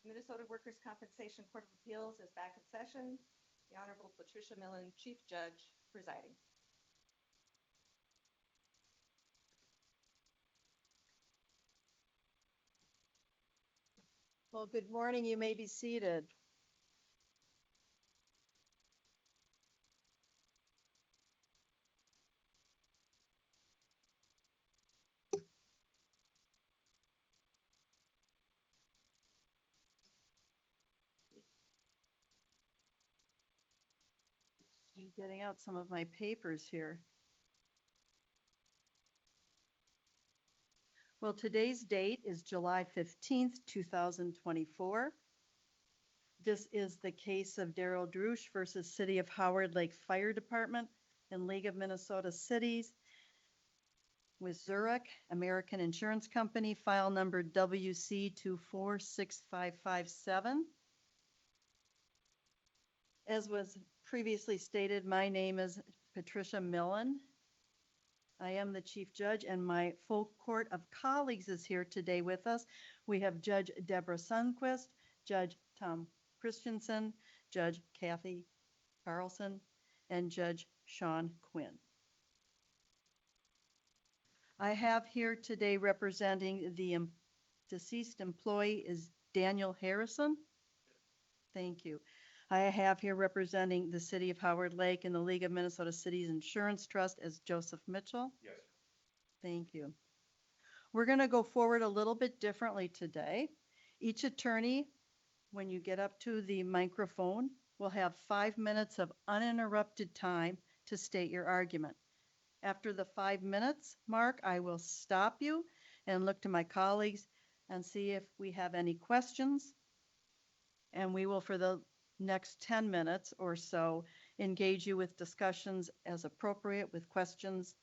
Minnesota Workers' Compensation Court of Appeals is back in session. The Honorable Patricia Millen, Chief Judge, presiding. Well, good morning. You may be seated. I'm getting out some of my papers here. Well, today's date is July 15th, 2024. This is the case of Daryl Drusch versus City of Howard Lake Fire Department and League of Minnesota Cities with Zurich American Insurance Company, file number WC246557. As was previously stated, my name is Patricia Millen. I am the Chief Judge, and my full court of colleagues is here today with us. We have Judge Deborah Sundquist, Judge Tom Christensen, Judge Kathy Carlson, and Judge Sean Quinn. I have here today representing the deceased employee is Daniel Harrison. Thank you. I have here representing the City of Howard Lake and the League of Minnesota Cities Insurance Trust as Joseph Mitchell. Yes. Thank you. We're going to go forward a little bit differently today. Each attorney, when you get up to the microphone, will have 5 minutes of uninterrupted time to state your argument. After the 5 minutes mark, I will stop you and look to my colleagues and see if we have any questions. And we will, for the next 10 minutes or so, engage you with discussions as appropriate with questions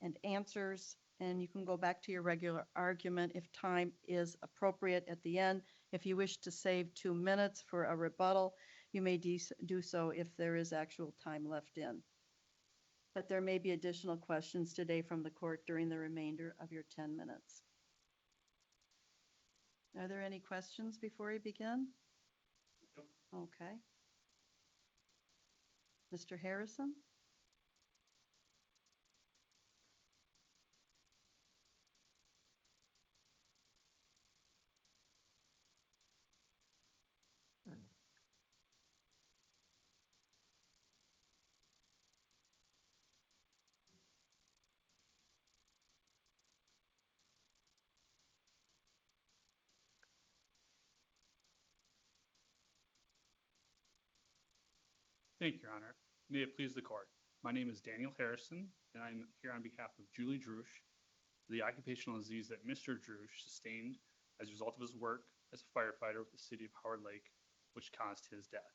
and answers. And you can go back to your regular argument if time is appropriate at the end. If you wish to save 2 minutes for a rebuttal, you may do so if there is actual time left in. But there may be additional questions today from the court during the remainder of your 10 minutes. Are there any questions before we begin? Okay. Mr. Harrison? Thank you, Your Honor. May it please the court. My name is Daniel Harrison, and I'm here on behalf of Julie Drusch, the occupational disease that Mr. Drusch sustained as a result of his work as a firefighter with the City of Howard Lake, which caused his death.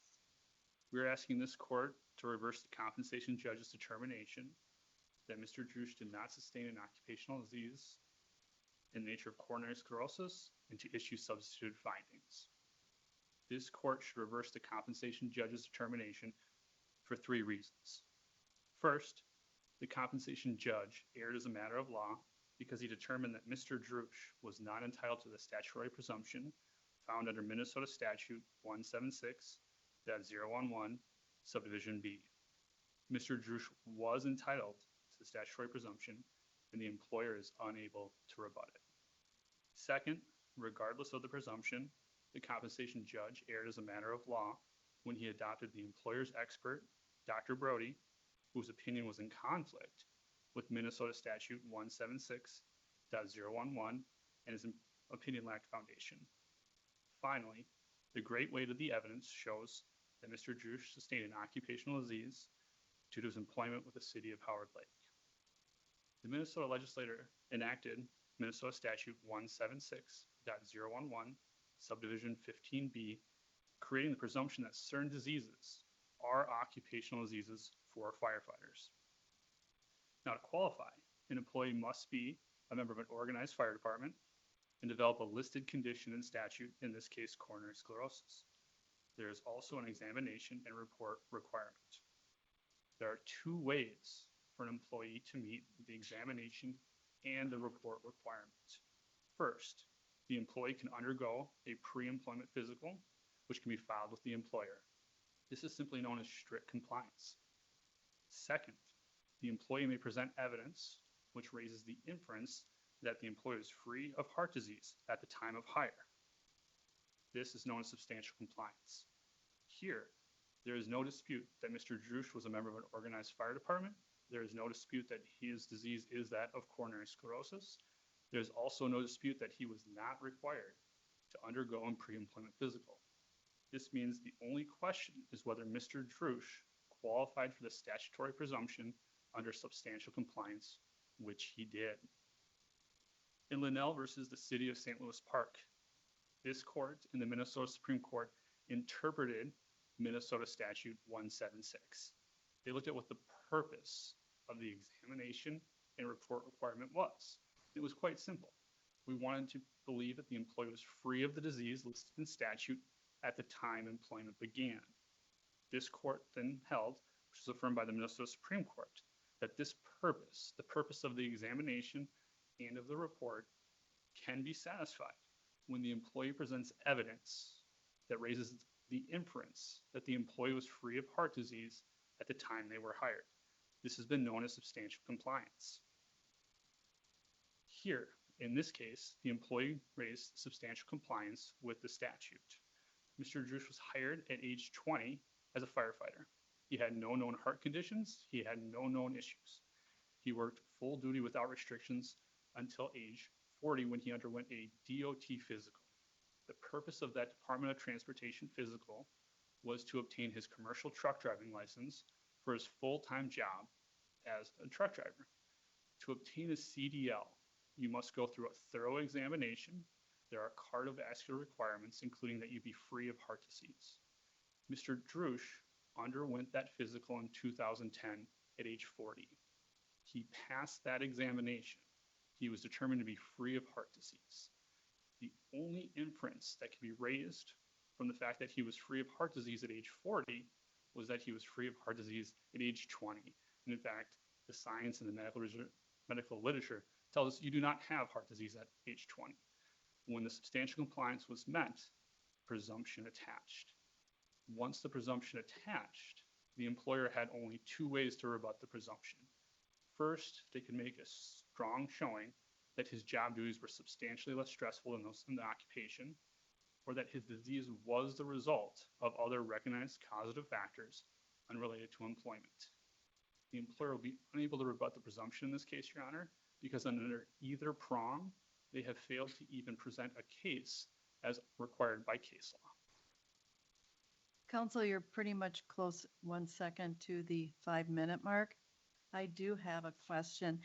We are asking this court to reverse the compensation judge's determination that Mr. Drusch did not sustain an occupational disease in the nature of coronary sclerosis and to issue substituted findings. This court should reverse the compensation judge's determination for 3 reasons. First, the compensation judge erred as a matter of law because he determined that Mr. Drusch was not entitled to the statutory presumption found under Minnesota Statute 176.011, subdivision B. Mr. Drusch was entitled to the statutory presumption, and the employer is unable to rebut it. Second, regardless of the presumption, the compensation judge erred as a matter of law when he adopted the employer's expert, Dr. Brody, whose opinion was in conflict with Minnesota Statute 176.011, and his opinion lacked foundation. Finally, the great weight of the evidence shows that Mr. Drusch sustained an occupational disease due to his employment with the City of Howard Lake. The Minnesota legislature enacted Minnesota Statute 176.011, subdivision 15B, creating the presumption that certain diseases are occupational diseases for firefighters. Now, to qualify, an employee must be a member of an organized fire department and develop a listed condition in statute, in this case, coronary sclerosis. There is also an examination and report requirement. There are 2 ways for an employee to meet the examination and the report requirement. First, the employee can undergo a pre-employment physical, which can be filed with the employer. This is simply known as strict compliance. Second, the employee may present evidence which raises the inference that the employee is free of heart disease at the time of hire. This is known as substantial compliance. Here, there is no dispute that Mr. Drusch was a member of an organized fire department. There is no dispute that his disease is that of coronary sclerosis. There's also no dispute that he was not required to undergo a pre-employment physical. This means the only question is whether Mr. Drusch qualified for the statutory presumption under substantial compliance, which he did. In Linnell versus the City of St. Louis Park, this court in the Minnesota Supreme Court interpreted Minnesota Statute 176. They looked at what the purpose of the examination and report requirement was. It was quite simple. We wanted to believe that the employee was free of the disease listed in statute at the time employment began. This court then held, which was affirmed by the Minnesota Supreme Court, that this purpose, the purpose of the examination and of the report, can be satisfied when the employee presents evidence that raises the inference that the employee was free of heart disease at the time they were hired. This has been known as substantial compliance. Here, in this case, the employee raised substantial compliance with the statute. Mr. Drusch was hired at age 20 as a firefighter. He had no known heart conditions. He had no known issues. He worked full duty without restrictions until age 40 when he underwent a DOT physical. The purpose of that Department of Transportation physical was to obtain his commercial truck driving license for his full-time job as a truck driver. To obtain a CDL, you must go through a thorough examination. There are cardiovascular requirements, including that you be free of heart disease. Mr. Drusch underwent that physical in 2010 at age 40. He passed that examination. He was determined to be free of heart disease. The only inference that can be raised from the fact that he was free of heart disease at age 40 was that he was free of heart disease at age 20. And in fact, the science and the medical literature tells us you do not have heart disease at age 20. When the substantial compliance was met, presumption attached. Once the presumption attached, the employer had only two ways to rebut the presumption. First, they could make a strong showing that his job duties were substantially less stressful than those in the occupation, or that his disease was the result of other recognized causative factors unrelated to employment. The employer will be unable to rebut the presumption in this case, Your Honor, because under either prong, they have failed to even present a case as required by case law. Counsel, you're pretty much close 1 second to the 5-minute mark. I do have a question,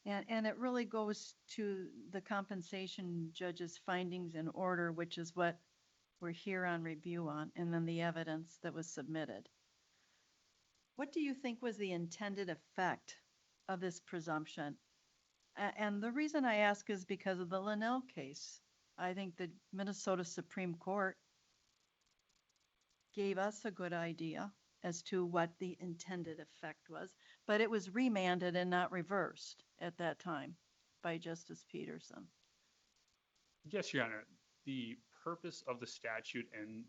and it really goes to the compensation judge's findings in order, which is what we're here on review on, and then the evidence that was submitted. What do you think was the intended effect of this presumption? And the reason I ask is because of the Linnell case. I think the Minnesota Supreme Court gave us a good idea as to what the intended effect was, but it was remanded and not reversed at that time by Justice Peterson. Yes, Your Honor. The purpose of the statute and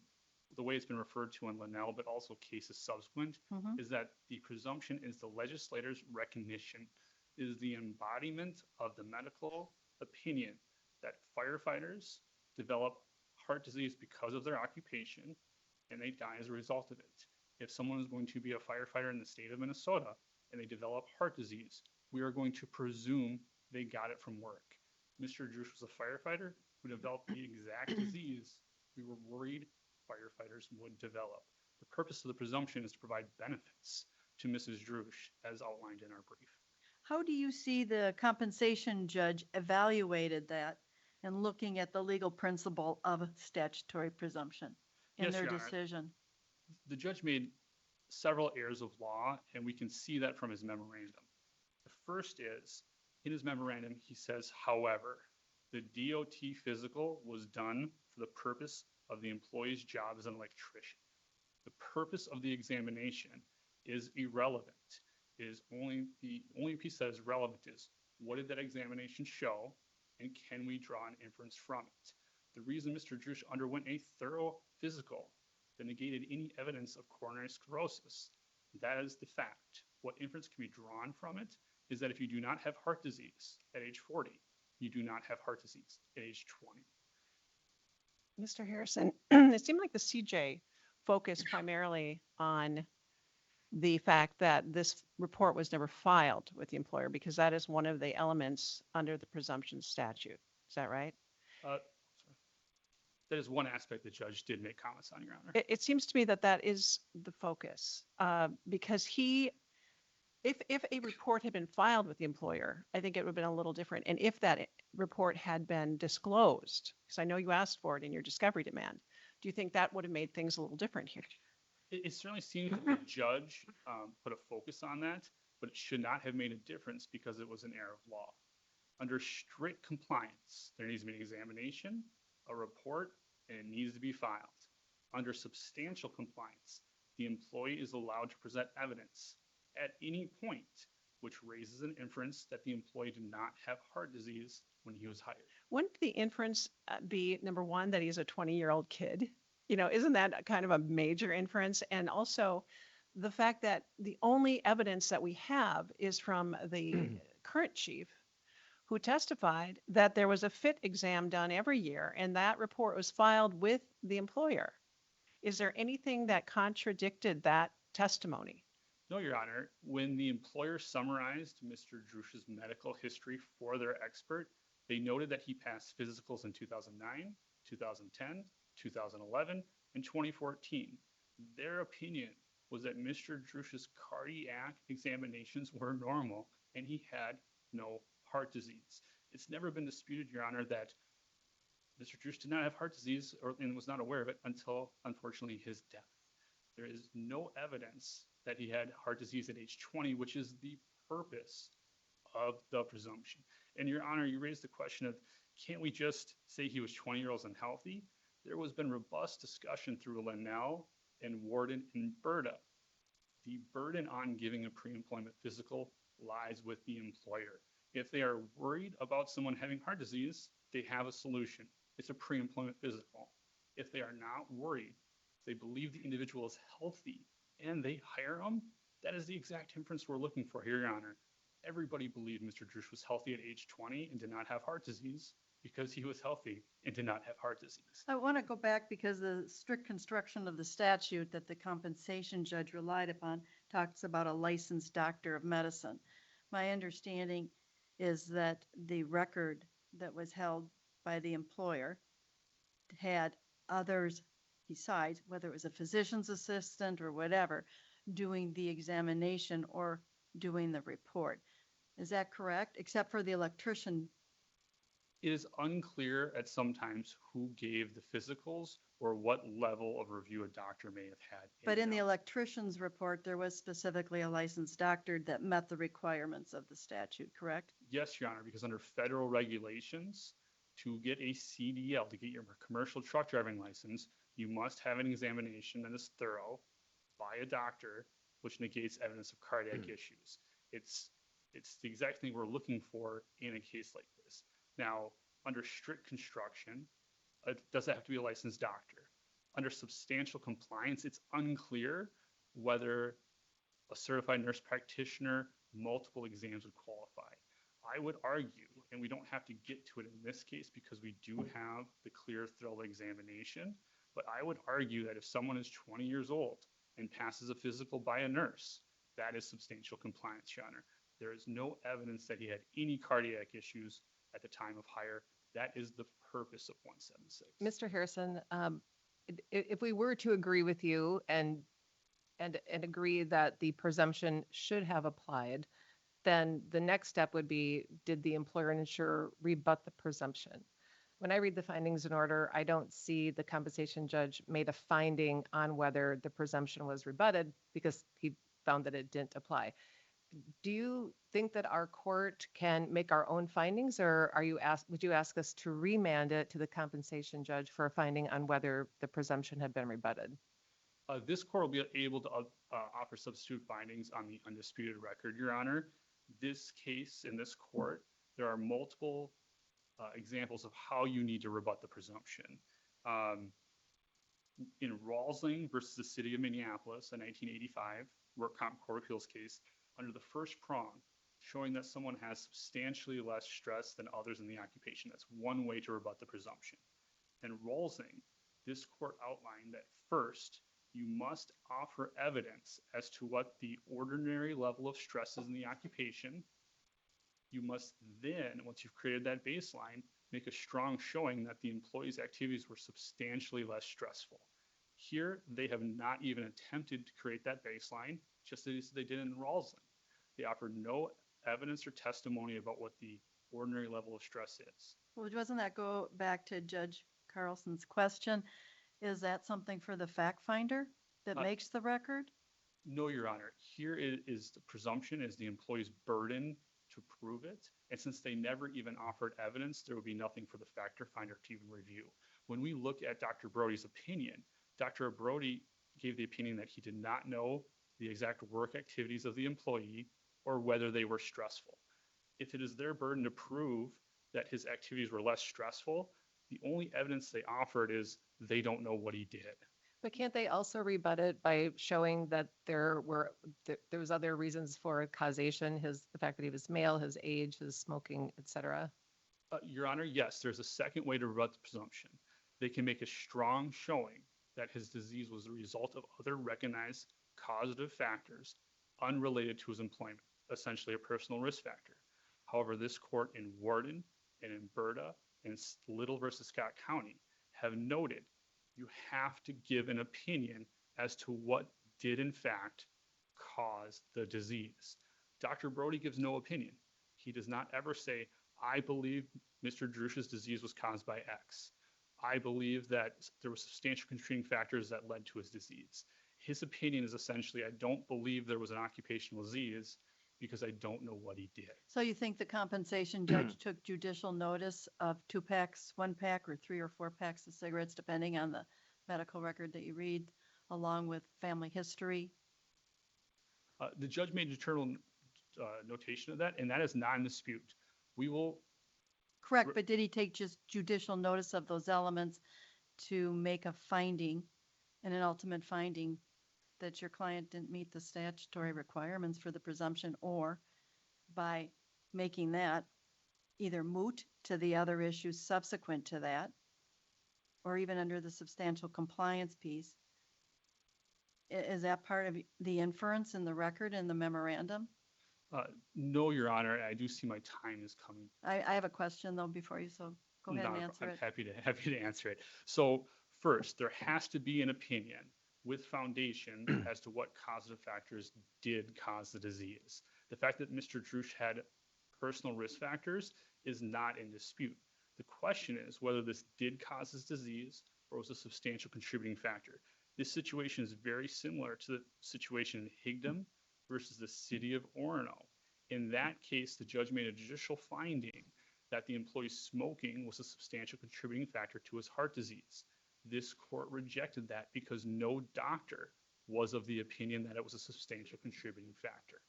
the way it's been referred to in Linnell, but also cases subsequent, is that the presumption is the legislator's recognition, is the embodiment of the medical opinion that firefighters develop heart disease because of their occupation and they die as a result of it. If someone is going to be a firefighter in the state of Minnesota and they develop heart disease, we are going to presume they got it from work. Mr. Drusch was a firefighter who developed the exact disease we were worried firefighters would develop. The purpose of the presumption is to provide benefits to Mrs. Drusch, as outlined in our brief. How do you see the compensation judge evaluated that and looking at the legal principle of statutory presumption in Yes, their Your Honor. decision? The judge made several errors of law, and we can see that from his memorandum. The first is, in his memorandum, he says, however, the DOT physical was done for the purpose of the employee's job as an electrician. The purpose of the examination is irrelevant. The only piece that is relevant is what did that examination show, And can we draw an inference from it? The reason Mr. Drusch underwent a thorough physical that negated any evidence of coronary sclerosis, that is the fact. What inference can be drawn from it is that if you do not have heart disease at age 40, you do not have heart disease at age 20. Mr. Harrison, it seemed like the CJ focused primarily on the fact that this report was never filed with the employer because that is one of the elements under the presumption statute. Is that right? That is one aspect the judge did make comments on, Your Honor. It seems to me that that is the focus because if a report had been filed with the employer, I think it would have been a little different. And if that report had been disclosed, because I know you asked for it in your discovery demand, do you think that would have made things a little different here? It certainly seems that the judge put a focus on that, but it should not have made a difference because it was an error of law. Under strict compliance, there needs to be an examination, a report, and it needs to be filed. Under substantial compliance, the employee is allowed to present evidence at any point which raises an inference that the employee did not have heart disease when he was hired. Wouldn't the inference be, number one, that he's a 20-year-old kid? Isn't that kind of a major inference? And also the fact that the only evidence that we have is from the current chief who testified that there was a fit exam done every year and that report was filed with the employer. Is there anything that contradicted that testimony? No, Your Honor. When the employer summarized Mr. Drusch's medical history for their expert, they noted that he passed physicals in 2009, 2010, 2011, and 2014. Their opinion was that Mr. Drusch's cardiac examinations were normal and he had no heart disease. It's never been disputed, Your Honor, that Mr. Drusch did not have heart disease and was not aware of it until, unfortunately, his death. There is no evidence that he had heart disease at age 20, which is the purpose of the presumption. And Your Honor, you raised the question of, can't we just say he was 20 years old and healthy? There has been robust discussion through Linnell and Warden and Berta. The burden on giving a pre-employment physical lies with the employer. If they are worried about someone having heart disease, they have a solution. It's a pre-employment physical. If they are not worried, they believe the individual is healthy and they hire them, that is the exact inference we're looking for here, Your Honor. Everybody believed Mr. Drusch was healthy at age 20 and did not have heart disease because he was healthy and did not have heart disease. I want to go back because the strict construction of the statute that the compensation judge relied upon talks about a licensed doctor of medicine. My understanding is that the record that was held by the employer had others besides, whether it was a physician's assistant or whatever, doing the examination or doing the report. Is that correct? Except for the electrician. It is unclear at some times who gave the physicals or what level of review a doctor may have had. But in the electrician's report, there was specifically a licensed doctor that met the requirements of the statute, correct? Yes, Your Honor, because under federal regulations, to get a CDL, to get your commercial truck driving license, you must have an examination that is thorough by a doctor, which negates evidence of cardiac issues. It's the exact thing we're looking for in a case like this. Now, under strict construction, it doesn't have to be a licensed doctor. Under substantial compliance, it's unclear whether a certified nurse practitioner, multiple exams would qualify. I would argue, and we don't have to get to it in this case because we do have the clear, thorough examination, but I would argue that if someone is 20 years old and passes a physical by a nurse, that is substantial compliance, Your Honor. There is no evidence that he had any cardiac issues at the time of hire. That is the purpose of 176. Mr. Harrison, if we were to agree with you and agree that the presumption should have applied, then the next step would be, did the employer and insurer rebut the presumption? When I read the findings in order, I don't see the compensation judge made a finding on whether the presumption was rebutted because he found that it didn't apply. Do you think that our court can make our own findings, or would you ask us to remand it to the compensation judge for a finding on whether the presumption had been rebutted? This court will be able to offer substitute findings on the undisputed record, Your Honor. This case in this court, there are multiple examples of how you need to rebut the presumption. In Rawlsling versus the City of Minneapolis, a 1985 Work Comp Court of Appeals case, under the first prong, showing that someone has substantially less stress than others in the occupation. That's one way to rebut the presumption. In Rawlsling, this court outlined that first, you must offer evidence as to what the ordinary level of stress is in the occupation. You must then, once you've created that baseline, make a strong showing that the employee's activities were substantially less stressful. Here, they have not even attempted to create that baseline, just as they did in Rawlsling. They offered no evidence or testimony about what the ordinary level of stress is. Well, doesn't that go back to Judge Carlson's question? Is that something for the fact finder that makes the record? No, Your Honor. Here is the presumption is the employee's burden to prove it. And since they never even offered evidence, there would be nothing for the factor finder to even review. When we look at Dr. Brody's opinion, Dr. Brody gave the opinion that he did not know the exact work activities of the employee or whether they were stressful. If it is their burden to prove that his activities were less stressful, the only evidence they offered is they don't know what he did. But can't they also rebut it by showing that there was other reasons for causation, the fact that he was male, his age, his smoking, et cetera? Your Honor, yes, there's a second way to rebut the presumption. They can make a strong showing that his disease was the result of other recognized causative factors unrelated to his employment, essentially a personal risk factor. However, this court in Warden and in Berta and Little versus Scott County have noted you have to give an opinion as to what did in fact cause the disease. Dr. Brody gives no opinion. He does not ever say, I believe Mr. Drusch's disease was caused by X. I believe that there were substantial contributing factors that led to his disease. His opinion is essentially, I don't believe there was an occupational disease because I don't know what he did. So you think the compensation judge took judicial notice of 2 packs, 1 pack, or 3 or 4 packs of cigarettes, depending on the medical record that you read, along with family history? The judge made internal notation of that, and that is not in dispute. We will. Correct, but did he take just judicial notice of those elements to make a finding and an ultimate finding that your client didn't meet the statutory requirements for the presumption, or by making that either moot to the other issues subsequent to that, or even under the substantial compliance piece? Is that part of the inference in the record in the memorandum? No, Your Honor. I do see my time is coming. I have a question though before you, so go ahead and answer I'm it. happy to answer it. So first, there has to be an opinion with foundation as to what causative factors did cause the disease. The fact that Mr. Drusch had personal risk factors is not in dispute. The question is whether this did cause his disease or was a substantial contributing factor. This situation is very similar to the situation in Higdon versus the City of Orono. In that case, the judge made a judicial finding that the employee's smoking was a substantial contributing factor to his heart disease. This court rejected that because no doctor was of the opinion that it was a substantial contributing factor.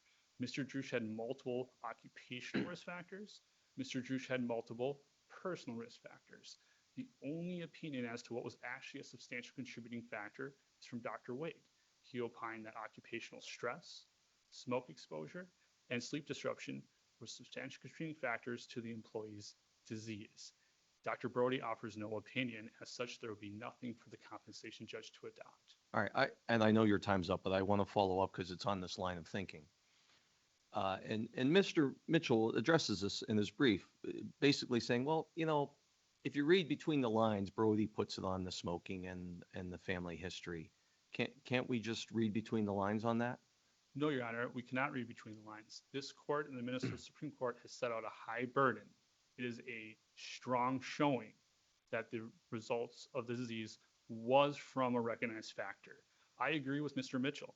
Mr. Drusch had multiple occupational risk factors. Mr. Drusch had multiple personal risk factors. The only opinion as to what was actually a substantial contributing factor is from Dr. Wade. He opined that occupational stress, smoke exposure, and sleep disruption were substantial contributing factors to the employee's disease. Dr. Brody offers no opinion. As such, there would be nothing for the compensation judge to adopt. All right, I know your time's up, but I want to follow up because it's on this line of thinking. And Mr. Mitchell addresses this in his brief, basically saying, well, you know, if you read between the lines, Brody puts it on the smoking and the family history. Can't we just read between the lines on that? No, Your Honor, we cannot read between the lines. This court and the Minnesota Supreme Court has set out a high burden. It is a strong showing that the results of the disease was from a recognized factor. I agree with Mr. Mitchell.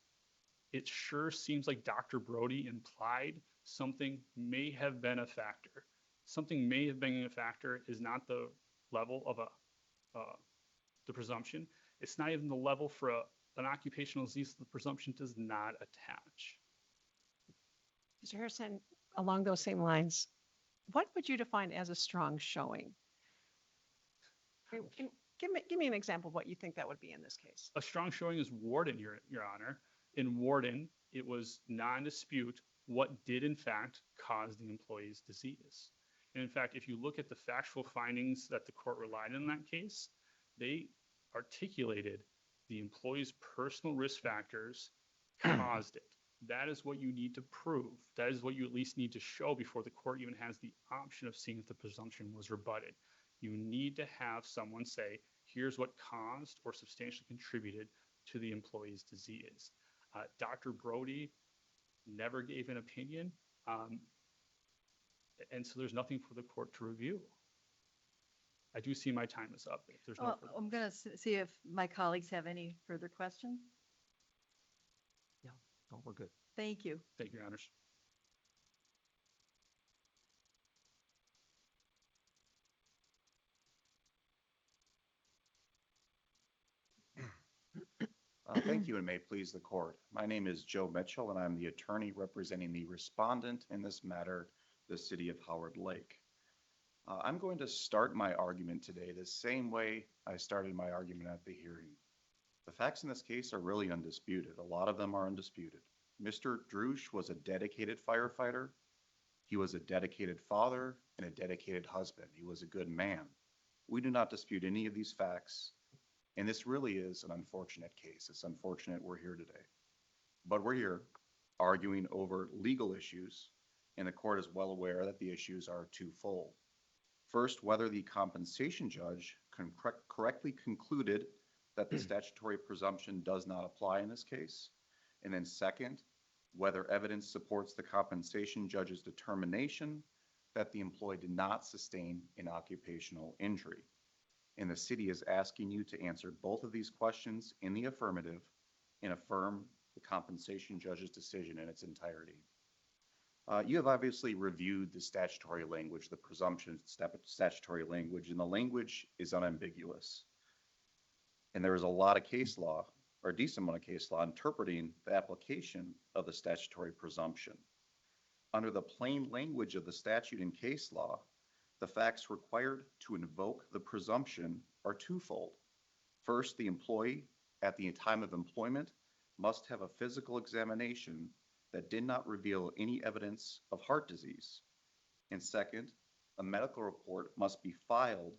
It sure seems like Dr. Brody implied something may have been a factor. Something may have been a factor is not the level of the presumption. It's not even the level for an occupational disease the presumption does not attach. Mr. Harrison, along those same lines, what would you define as a strong showing? Give me an example of what you think that would be in this case. A strong showing is Warden, Your Honor. In Warden, it was non-dispute what did in fact cause the employee's disease. And in fact, if you look at the factual findings that the court relied on in that case, they articulated the employee's personal risk factors caused it. That is what you need to prove. That is what you at least need to show before the court even has the option of seeing if the presumption was rebutted. You need to have someone say, here's what caused or substantially contributed to the employee's disease. Dr. Brody never gave an opinion, and so there's nothing for the court to review. I do see my time is up. If there's no Well, further- I'm going to see if my colleagues have any further questions. No, we're good. Thank you. Thank you, Your Honors. Thank you, and may it please the court. My name is Joe Mitchell, and I'm the attorney representing the respondent in this matter, the city of Howard Lake. I'm going to start my argument today the same way I started my argument at the hearing. The facts in this case are really undisputed. A lot of them are undisputed. Mr. Drusch was a dedicated firefighter. He was a dedicated father and a dedicated husband. He was a good man. We do not dispute any of these facts. And this really is an unfortunate case. It's unfortunate we're here today. But we're here arguing over legal issues, and the court is well aware that the issues are twofold. First, whether the compensation judge correctly concluded that the statutory presumption does not apply in this case. And then second, whether evidence supports the compensation judge's determination that the employee did not sustain an occupational injury. And the city is asking you to answer both of these questions in the affirmative and affirm the compensation judge's decision in its entirety. You have obviously reviewed the statutory language, the presumption statutory language, and the language is unambiguous. And there is a lot of case law, or a decent amount of case law, interpreting the application of the statutory presumption. Under the plain language of the statute and case law, the facts required to invoke the presumption are twofold. First, the employee at the time of employment must have a physical examination that did not reveal any evidence of heart disease. And second, a medical report must be filed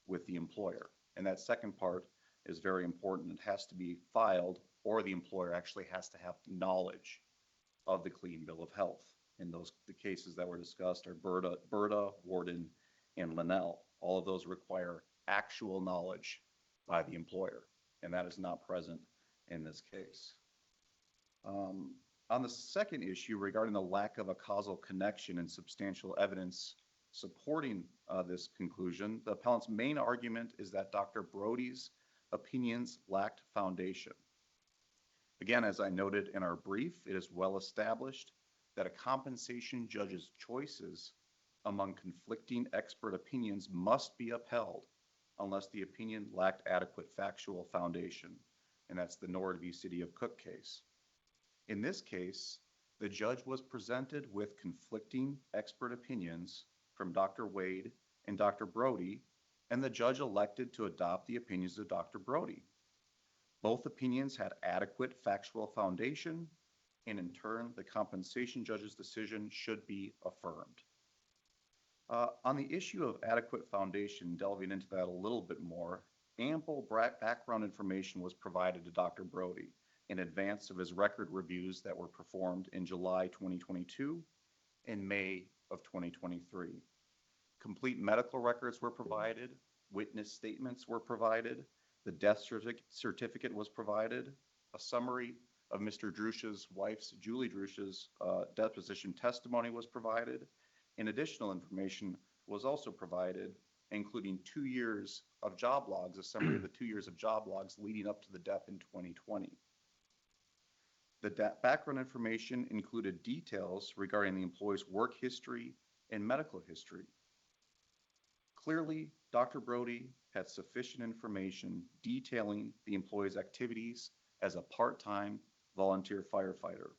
with the employer. And that second part is very important. It has to be filed, or the employer actually has to have knowledge of the clean bill of health. And the cases that were discussed are Berta, Warden, and Linnell. All of those require actual knowledge by the employer, and that is not present in this case. On the second issue regarding the lack of a causal connection and substantial evidence supporting this conclusion, the appellant's main argument is that Dr. Brody's opinions lacked foundation. Again, as I noted in our brief, it is well established that a compensation judge's choices among conflicting expert opinions must be upheld unless the opinion lacked adequate factual foundation. And that's the Nord v. City of Cook case. In this case, the judge was presented with conflicting expert opinions from Dr. Wade and Dr. Brody, and the judge elected to adopt the opinions of Dr. Brody. Both opinions had adequate factual foundation, and in turn, the compensation judge's decision should be affirmed. On the issue of adequate foundation, delving into that a little bit more, ample background information was provided to Dr. Brody in advance of his record reviews that were performed in July 2022 and May of 2023. Complete medical records were provided, witness statements were provided, the death certificate was provided, a summary of Mr. Drusch's wife's, Julie Drusch's, deposition testimony was provided, and additional information was also provided, including 2 years of job logs, a summary of the 2 years of job logs leading up to the death in 2020. The background information included details regarding the employee's work history and medical history. Clearly, Dr. Brody had sufficient information detailing the employee's activities as a part-time volunteer firefighter.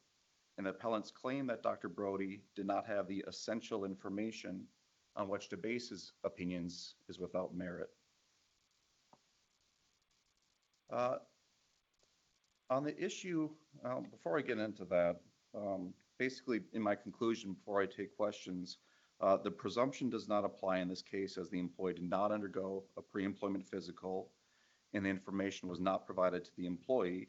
And the appellants claim that Dr. Brody did not have the essential information on which to base his opinions is without merit. On the issue, before I get into that, basically in my conclusion, before I take questions, the presumption does not apply in this case as the employee did not undergo a pre-employment physical and the information was not provided to the employee,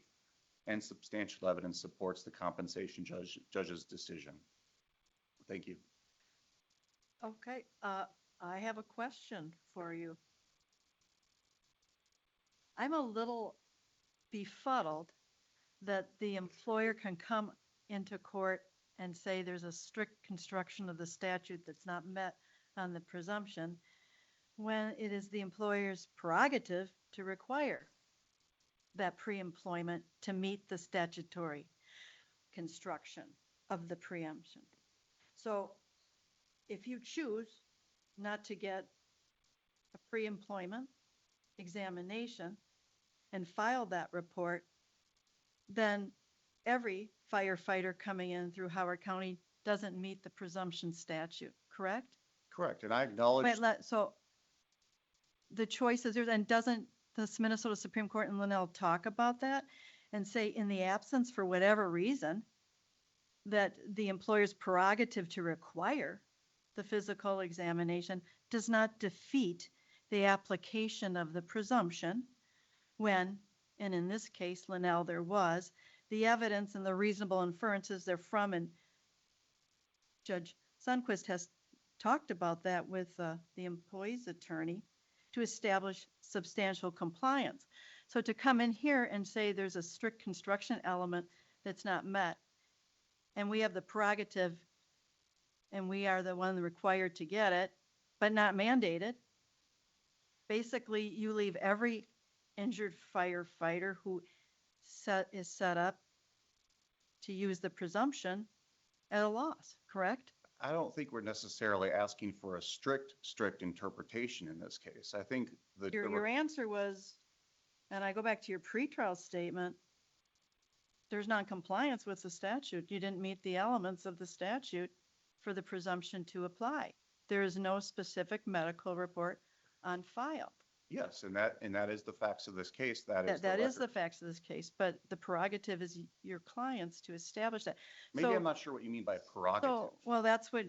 and substantial evidence supports the compensation judge's decision. Thank you. Okay, I have a question for you. I'm a little befuddled that the employer can come into court and say there's a strict construction of the statute that's not met on the presumption, when it is the employer's prerogative to require that pre-employment to meet the statutory construction of the preemption. So if you choose not to get a pre-employment examination and file that report, then every firefighter coming in through Howard County doesn't meet the presumption statute, correct? Correct, and I acknowledge. So the choice is yours, and doesn't the Minnesota Supreme Court in Linnell talk about that and say in the absence, for whatever reason, that the employer's prerogative to require the physical examination does not defeat the application of the presumption when, and in this case, Linnell, there was, the evidence and the reasonable inferences therefrom, and Judge Sundquist has talked about that with the employee's attorney to establish substantial compliance. So to come in here and say there's a strict construction element that's not met, and we have the prerogative and we are the one required to get it, but not mandated, basically you leave every injured firefighter who is set up to use the presumption at a loss, correct? I don't think we're necessarily asking for a strict interpretation in this case. I think Your answer was, and I go back to your pretrial statement, there's non-compliance with the statute. You didn't meet the elements of the statute for the presumption to apply. There is no specific medical report on file. Yes, and that is the facts of this case. That is the facts of this case, but the prerogative is your clients to establish that. Maybe So- I'm not sure what you mean by prerogative. Well, that's what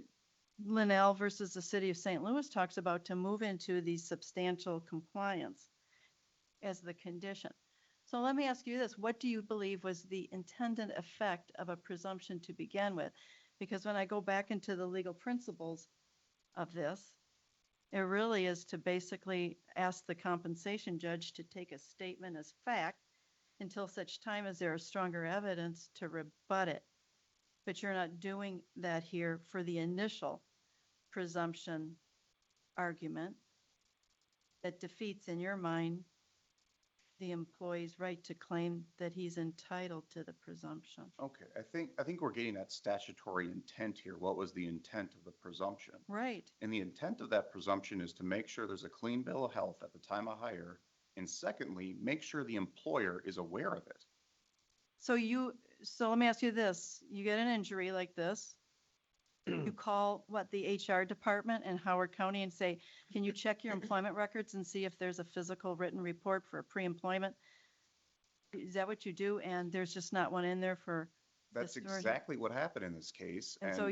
Linnell versus the city of St. Louis talks about, to move into the substantial compliance as the condition. So let me ask you this. What do you believe was the intended effect of a presumption to begin with? Because when I go back into the legal principles of this, it really is to basically ask the compensation judge to take a statement as fact until such time as there is stronger evidence to rebut it. But you're not doing that here for the initial presumption argument that defeats, in your mind, the employee's right to claim that he's entitled to the presumption. Okay, I think we're getting at statutory intent here. What was the intent of the presumption? Right. And the intent of that presumption is to make sure there's a clean bill of health at the time of hire, and secondly, make sure the employer is aware of it. So let me ask you this. You get an injury like this. You call the HR department in Howard County and say, can you check your employment records and see if there's a physical written report for a pre-employment? Is that what you do? And there's just not one in there for That's this version? exactly what happened in this case. And so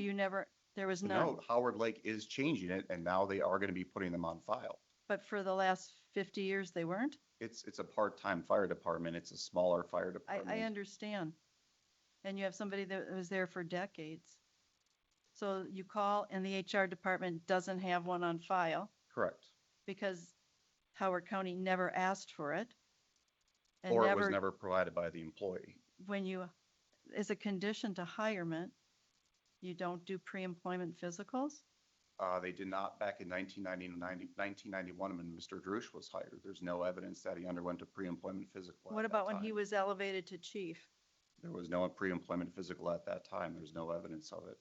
there was none. No, Howard Lake is changing it, and now they are going to be putting them on file. But for the last 50 years, they weren't? It's a part-time fire department. It's a smaller fire department. I understand. And you have somebody that was there for decades. So you call and the HR department doesn't have one on file Correct. because Howard County never asked for it. And Or it was never provided by the employee. when you, as a condition to hirement, you don't do pre-employment physicals? They did not back in 1991 when Mr. Drusch was hired. There's no evidence that he underwent a pre-employment physical at What that about when he time. was elevated to chief? There was no pre-employment physical at that time. There's no evidence of it.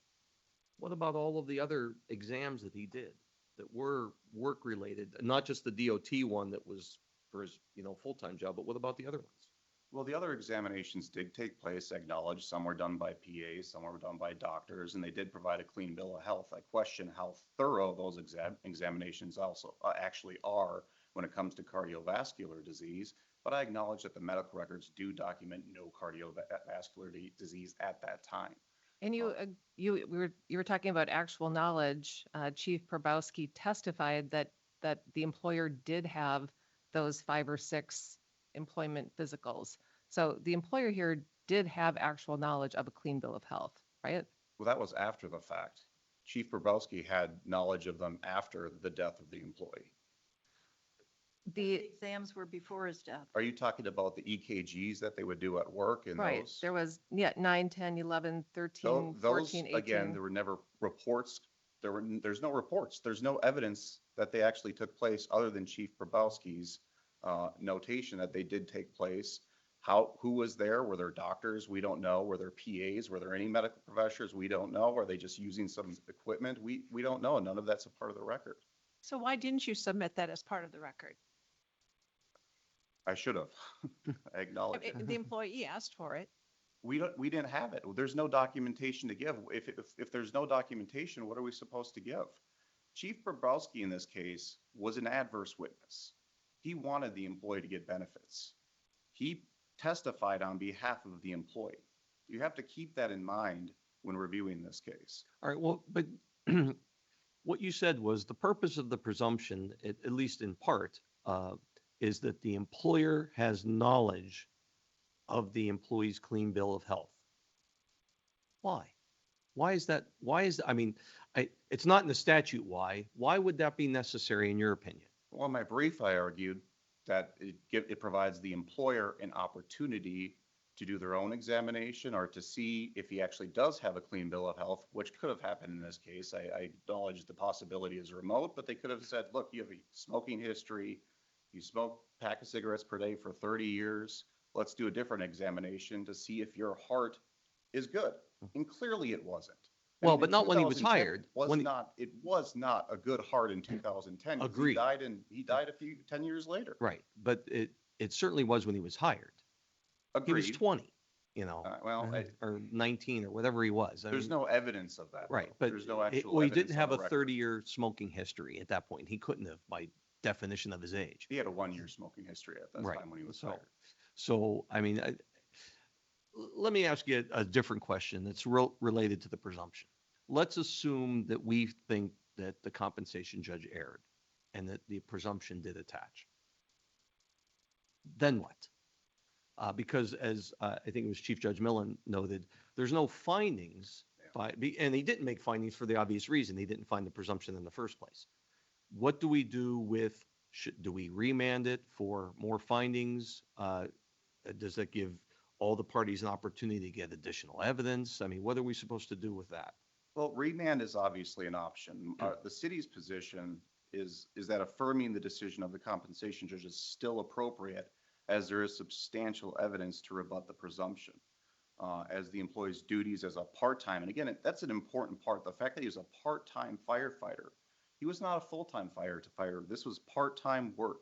What about all of the other exams that he did that were work-related? Not just the DOT one that was for his, full-time job, but what about the other ones? Well, the other examinations did take place, acknowledged. Some were done by PAs, some were done by doctors, and they did provide a clean bill of health. I question how thorough those examinations also actually are when it comes to cardiovascular disease, but I acknowledge that the medical records do document no cardiovascular disease at that time. And you were talking about actual knowledge. Chief Probowski testified that the employer did have those 5 or 6 employment physicals. So the employer here did have actual knowledge of a clean bill of health, right? Well, that was after the fact. Chief Brabowski had knowledge of them after the death of the employee. The The exams were before his death. Are you talking about the EKGs that they would do at work and right, those? there was 9, 10, 11, 13, Those, 14, 18. again, there were never reports. There's no reports. There's no evidence that they actually took place other than Chief Brabowski's notation that they did take place. Who was there? Were there doctors? We don't know. Were there PAs? Were there any medical professionals? We don't know. Were they just using some equipment? We don't know. None of that's a part of the record. So why didn't you submit that as part of the record? I should have. I acknowledge it. The employee asked for it. We didn't have it. There's no documentation to give. If there's no documentation, what are we supposed to give? Chief Brabowski in this case was an adverse witness. He wanted the employee to get benefits. He testified on behalf of the employee. You have to keep that in mind when reviewing this case. All right, well, but what you said was the purpose of the presumption, at least in part, is that the employer has knowledge of the employee's clean bill of health. Why? Why is that? I mean, it's not in the statute. Why? Why would that be necessary in your opinion? Well, in my brief, I argued that it provides the employer an opportunity to do their own examination or to see if he actually does have a clean bill of health, which could have happened in this case. I acknowledge the possibility is remote, but they could have said, look, you have a smoking history. You smoke a pack of cigarettes per day for 30 years. Let's do a different examination to see if your heart is good. And clearly it wasn't. Well, And but in not when he was 2010, hired. It was not a good heart in 2010. 'Cause Agreed. He died 10 years later. Right, but it certainly was when he was hired. He was Agreed. 20, you know, or 19 or whatever he was. I There's mean, no evidence of that. right, though. but There's no actual well, he evidence didn't on have the a record. 30-year smoking history at that point. He couldn't have by definition of his age. He had a 1-year smoking history at that Right. time when he was So- hired. So, I mean, let me ask you a different question that's related to the presumption. Let's assume that we think that the compensation judge erred and that the presumption did attach. Then what? Because as I think it was Chief Judge Millen noted, there's no findings and he didn't make findings for the obvious reason. He didn't find the presumption in the first place. What do we do with, do we remand it for more findings? Does that give all the parties an opportunity to get additional evidence? I mean, what are we supposed to do with that? Well, remand is obviously an option. The city's position is that affirming the decision of the compensation judge is still appropriate as there is substantial evidence to rebut the presumption. As the employee's duties as a part-time, and again, that's an important part, the fact that he was a part-time firefighter. He was not a full-time firefighter. This was part-time work.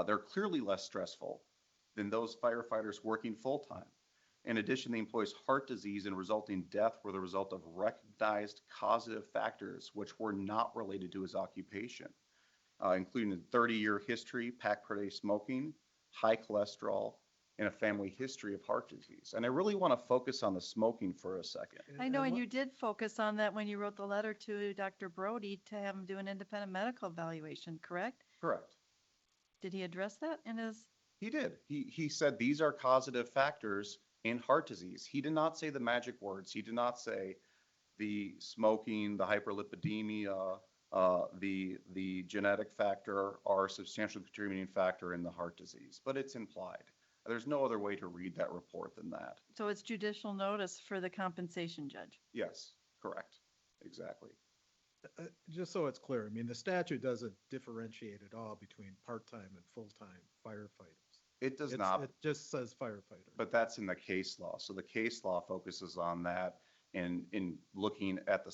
They're clearly less stressful than those firefighters working full-time. In addition, the employee's heart disease and resulting death were the result of recognized causative factors which were not related to his occupation, including a 30-year history, pack per day smoking, high cholesterol, and a family history of heart disease. And I really want to focus on the smoking for a second. I know, and you did focus on that when you wrote the letter to Dr. Brody to have him do an independent medical evaluation, correct? Correct. Did he address that in his? He did. He said these are causative factors in heart disease. He did not say the magic words. He did not say the smoking, the hyperlipidemia, the genetic factor are a substantial contributing factor in the heart disease, but it's implied. There's no other way to read that report than that. So it's judicial notice for the compensation judge. Yes, correct. Exactly. Just so it's clear, I mean, the statute doesn't differentiate at all between part-time and full-time firefighters. It does not. It just says firefighter. But that's in the case law. So the case law focuses on that and in looking at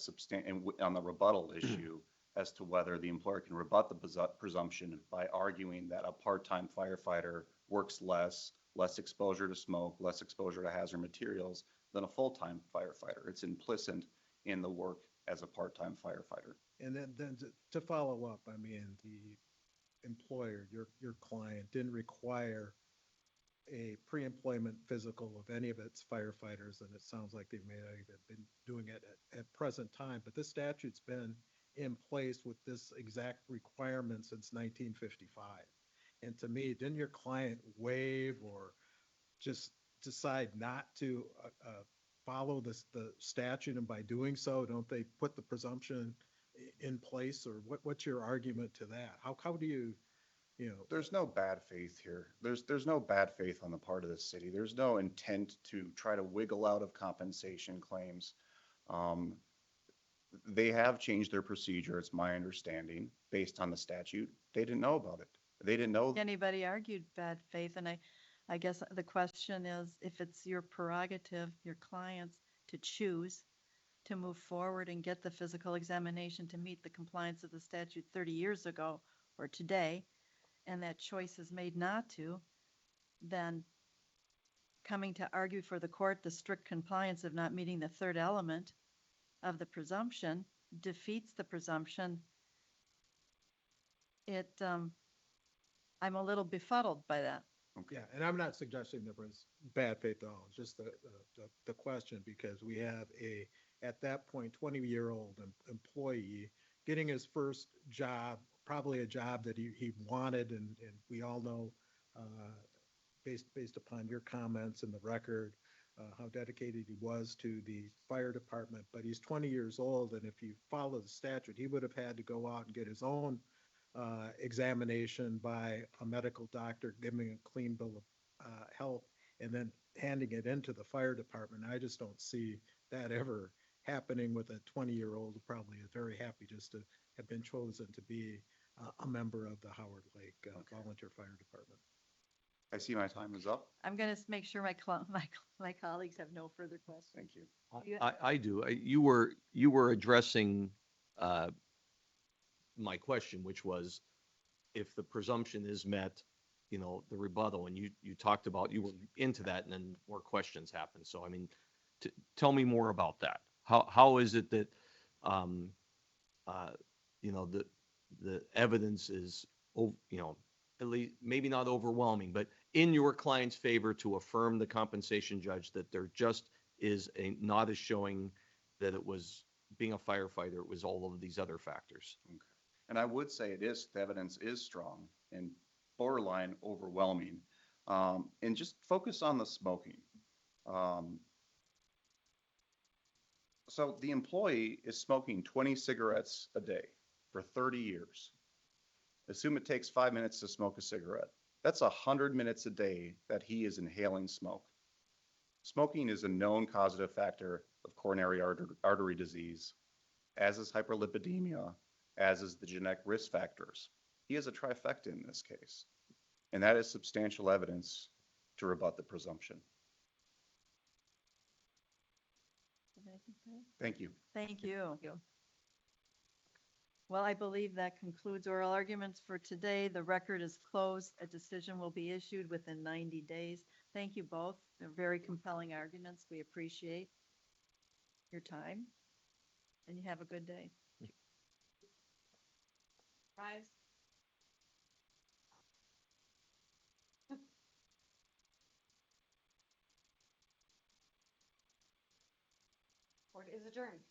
on the rebuttal issue as to whether the employer can rebut the presumption by arguing that a part-time firefighter works less, less exposure to smoke, less exposure to hazard materials than a full-time firefighter. It's implicit in the work as a part-time firefighter. And then to follow up, I mean, the employer, your client, didn't require a pre-employment physical of any of its firefighters, and it sounds like they may not even been doing it at present time, but this statute's been in place with this exact requirement since 1955. And to me, didn't your client waive or just decide not to follow the statute, and by doing so, don't they put the presumption in place, or what's your argument to that? How do you know? There's no bad faith here. There's no bad faith on the part of the city. There's no intent to try to wiggle out of compensation claims. They have changed their procedure, it's my understanding, based on the statute. They didn't know about it. They didn't know. Anybody argued bad faith? And I guess the question is, if it's your prerogative, your clients, to choose to move forward and get the physical examination to meet the compliance of the statute 30 years ago or today, and that choice is made not to, then coming to argue for the court the strict compliance of not meeting the third element of the presumption defeats the presumption. I'm a little befuddled by that. Yeah, and I'm not suggesting there was bad faith at all. It's just the question, because we have at that point, 20-year-old employee getting his first job, probably a job that he wanted, and we all know, based upon your comments and the record, how dedicated he was to the fire department. But he's 20 years old, and if you follow the statute, he would have had to go out and get his own examination by a medical doctor, giving a clean bill of health, and then handing it into the fire department. I just don't see that ever happening with a 20-year-old who probably is very happy just to have been chosen to be a member of the Howard Lake Volunteer Fire Department. I see my time is up. I'm going to make sure my colleagues have no further questions. Thank you. I do. You were addressing my question, which was if the presumption is met, the rebuttal, and you talked about, you were into that, and then more questions happened. So, I mean, tell me more about that. How is it that, the evidence is, at least maybe not overwhelming, but in your client's favor to affirm the compensation judge that there just is not as showing that it was being a firefighter, it was all of these other factors. Okay. And I would say the evidence is strong and borderline overwhelming. And just focus on the smoking. So the employee is smoking 20 cigarettes a day for 30 years. Assume it takes 5 minutes to smoke a cigarette. That's 100 minutes a day that he is inhaling smoke. Smoking is a known causative factor of coronary artery disease, as is hyperlipidemia, as is the genetic risk factors. He has a trifecta in this case, and that is substantial evidence to rebut the presumption. Thank you. Thank you. Well, I believe that concludes oral arguments for today. The record is closed. A decision will be issued within 90 days. Thank you both. They're very compelling arguments. We appreciate your time, and you have a good day. Rise. Court is adjourned.